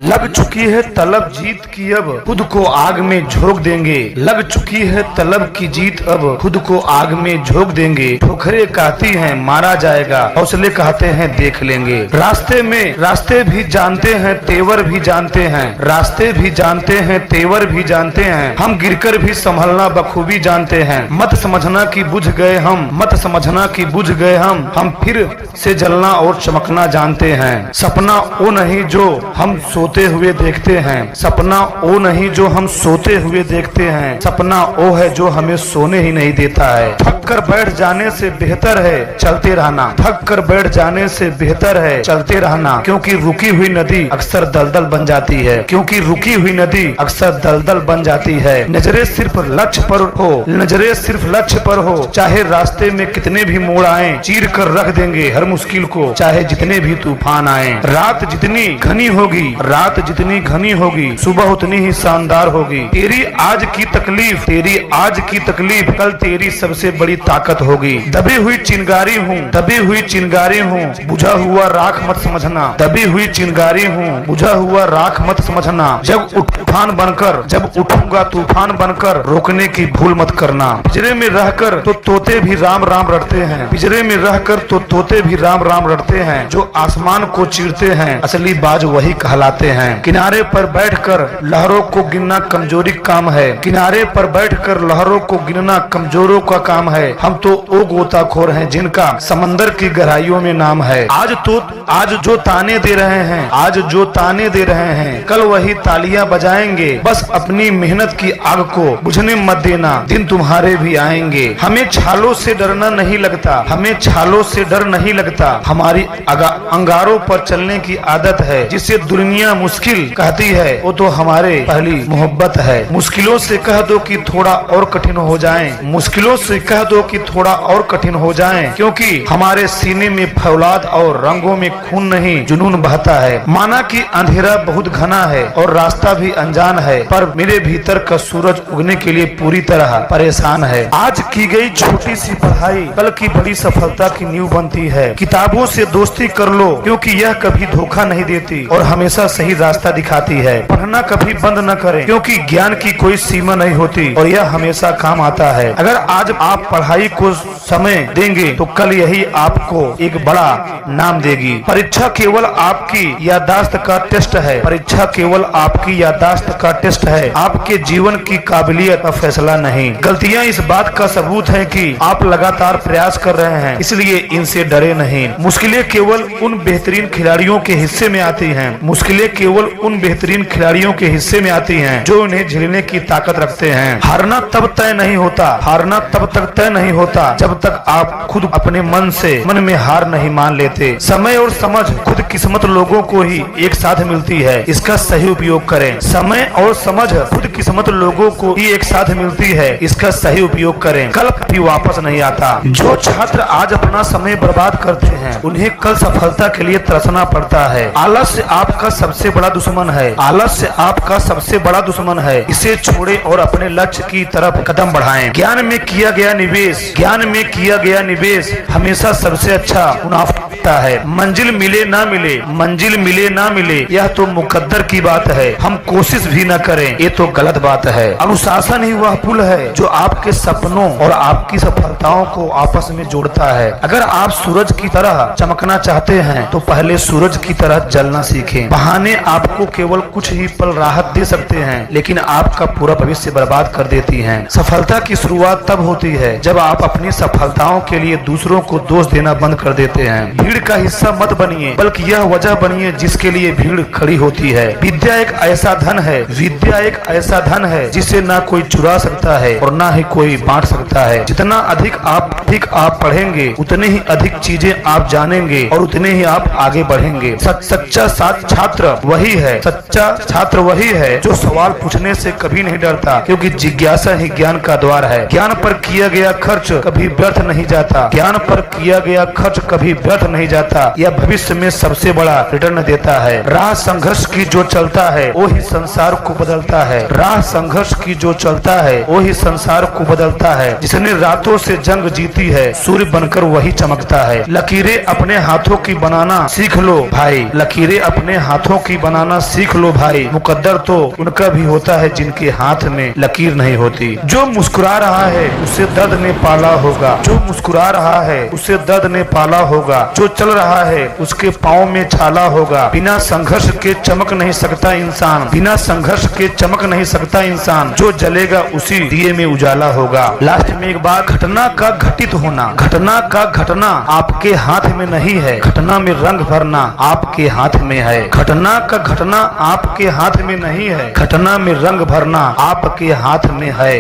लग चुकी है तलब जीत की, अब खुद को आग में झोंक देंगे। लग चुकी है तलब की जीत, अब खुद को आग में झोंक देंगे। ठोकरें कहती हैं मारा जाएगा, हौसले कहते हैं देख लेंगे। रास्ते भी जानते हैं, तेवर भी जानते हैं। रास्ते भी जानते हैं, तेवर भी जानते हैं। हम गिरकर भी संभलना बखूबी जानते हैं। मत समझना कि बुझ गए हम, मत समझना कि बुझ गए हम फिर से जलना और चमकना जानते हैं। सपना वो नहीं जो हम सोते हुए देखते हैं, सपना वो नहीं जो हम सोते हुए देखते हैं। सपना वो है जो हमें सोने ही नहीं देता है। थक कर बैठ जाने से बेहतर है चलते रहना, थक कर बैठ जाने से बेहतर है चलते रहना। क्योंकि रुकी हुई नदी अक्सर दलदल बन जाती है, क्योंकि रुकी हुई नदी अक्सर दलदल बन जाती है। नजरें सिर्फ लक्ष्य पर हो, नजरें सिर्फ लक्ष्य पर हो। चाहे रास्ते में कितने भी मोड़ आए, चीर कर रख देंगे हर मुश्किल को, चाहे जितने भी तूफान आए। रात जितनी घनी होगी, रात जितनी घनी होगी, सुबह उतनी ही शानदार होगी। तेरी आज की तकलीफ, तेरी आज की तकलीफ कल तेरी सबसे बड़ी ताकत होगी। दबी हुई चिंगारी हूँ, दबी हुई चिंगारी हूँ, बुझा हुआ राख मत समझना। दबी हुई चिंगारी हूँ, बुझा हुआ राख मत समझना। जब तूफान बनकर, जब उठूंगा तूफान बनकर, रोकने की भूल मत करना। पिंजरे में रहकर तो तोते भी राम राम रटते हैं, पिंजरे में रहकर तो तोते भी राम राम रटते हैं। जो आसमान को चीरते हैं असली बाज वही कहलाते हैं। किनारे पर बैठकर लहरों को गिनना कमजोरी काम है, किनारे पर बैठकर लहरों को गिनना कमजोरों का काम है। हम तो वो गोताखोर हैं जिनका समंदर की गहराइयों में नाम है। आज जो ताने दे रहे हैं, आज जो ताने दे रहे हैं, कल वही तालियां बजाएंगे। बस अपनी मेहनत की आग को बुझने मत देना, दिन तुम्हारे भी आएंगे। हमें छालों से डरना नहीं लगता, हमें छालों से डर नहीं लगता। हमारी अंगारों पर चलने की आदत है। जिसे दुनिया मुश्किल कहती है वो तो हमारे पहली मोहब्बत है। मुश्किलों से कह दो कि थोड़ा और कठिन हो जाएं, मुश्किलों से कह दो कि थोड़ा और कठिन हो जाएं। क्योंकि हमारे सीने में फौलाद और रंगों में खून नहीं जुनून बहता है। माना कि अंधेरा बहुत घना है और रास्ता भी अनजान है, पर मेरे भीतर का सूरज उगने के लिए पूरी तरह परेशान है। आज की गई छोटी सी पढ़ाई कल की बड़ी सफलता की नींव बनती है। किताबों से दोस्ती कर लो, क्योंकि यह कभी धोखा नहीं देती और हमेशा सही रास्ता दिखाती है। पढ़ना कभी बंद न करें, क्योंकि ज्ञान की कोई सीमा नहीं होती और यह हमेशा काम आता है। अगर आज आप पढ़ाई को समय देंगे तो कल यही आपको एक बड़ा नाम देगी। परीक्षा केवल आपकी याददाश्त का टेस्ट है, परीक्षा केवल आपकी याददाश्त का टेस्ट है, आपके जीवन की काबिलियत का फैसला नहीं। गलतियां इस बात का सबूत है कि आप लगातार प्रयास कर रहे हैं, इसलिए इनसे डरे नहीं। मुश्किलें केवल उन बेहतरीन खिलाड़ियों के हिस्से में आती हैं, मुश्किलें केवल उन बेहतरीन खिलाड़ियों के हिस्से में आती हैं जो उन्हें झेलने की ताकत रखते हैं। हारना तब तय नहीं होता, हारना तब तक तय नहीं होता जब तक आप खुद अपने मन में हार नहीं मान लेते। समय और समझ खुद किस्मत लोगों को ही एक साथ मिलती है, इसका सही उपयोग करें। समय और समझ खुद किस्मत लोगों को ही एक साथ मिलती है, इसका सही उपयोग करें। कल भी वापस नहीं आता। जो छात्र आज अपना समय बर्बाद करते हैं उन्हें कल सफलता के लिए तरसना पड़ता है। आलस्य आपका सबसे बड़ा दुश्मन है, आलस्य आपका सबसे बड़ा दुश्मन है। इसे छोड़े और अपने लक्ष्य की तरफ कदम बढ़ाएं। ज्ञान में किया गया निवेश, ज्ञान में किया गया निवेश हमेशा सबसे अच्छा मुनाफा है। मंजिल मिले ना मिले, मंजिल मिले ना मिले, यह तो मुकद्दर की बात है। हम कोशिश भी न करें ये तो गलत बात है। अनुशासन ही वह पुल है जो आपके सपनों और आपकी सफलताओं को आपस में जोड़ता है। अगर आप सूरज की तरह चमकना चाहते हैं तो पहले सूरज की तरह जलना सीखें। बहाने आपको केवल कुछ ही पल राहत दे सकते हैं, लेकिन आपका पूरा भविष्य बर्बाद कर देती हैं। सफलता की शुरुआत तब होती है जब आप अपनी सफलताओं के लिए दूसरों को दोष देना बंद कर देते हैं। भीड़ का हिस्सा मत बनिए, बल्कि यह वजह बनिए जिसके लिए भीड़ खड़ी होती है। विद्या एक ऐसा धन है, विद्या एक ऐसा धन है जिसे ना कोई चुरा सकता है और ना ही कोई बांट सकता है। जितना अधिक आप पढ़ेंगे उतने ही अधिक चीजें आप जानेंगे और उतने ही आप आगे बढ़ेंगे। सच्चा छात्र वही है, सच्चा छात्र वही है जो सवाल पूछने से कभी नहीं डरता, क्योंकि जिज्ञासा ही ज्ञान का द्वार है। ज्ञान पर किया गया खर्च कभी व्यर्थ नहीं जाता, ज्ञान पर किया गया खर्च कभी व्यर्थ नहीं जाता। यह भविष्य में सबसे बड़ा रिटर्न देता है। राह संघर्ष की जो चलता है वो ही संसार को बदलता है, राह संघर्ष की जो चलता है वो ही संसार को बदलता है। जिसने रातों से जंग जीती है सूर्य बनकर वही चमकता है। लकीरें अपने हाथों की बनाना सीख लो भाई, लकीरें अपने हाथों की बनाना सीख लो भाई, मुकद्दर तो उनका भी होता है जिनके हाथ में लकीर नहीं होती। जो मुस्कुरा रहा है उसे दर्द ने पाला होगा, जो मुस्कुरा रहा है उसे दर्द ने पाला होगा, जो चल रहा है उसके पाँव में छाला होगा। बिना संघर्ष के चमक नहीं सकता इंसान, बिना संघर्ष के चमक नहीं सकता इंसान, जो जलेगा उसी दिए में उजाला होगा। लास्ट में एक बात, घटना का घटित होना, घटना का घटना आपके हाथ में नहीं है, घटना में रंग भरना आपके हाथ में है। घटना का घटना आपके हाथ में नहीं है, घटना में रंग भरना आपके हाथ में है।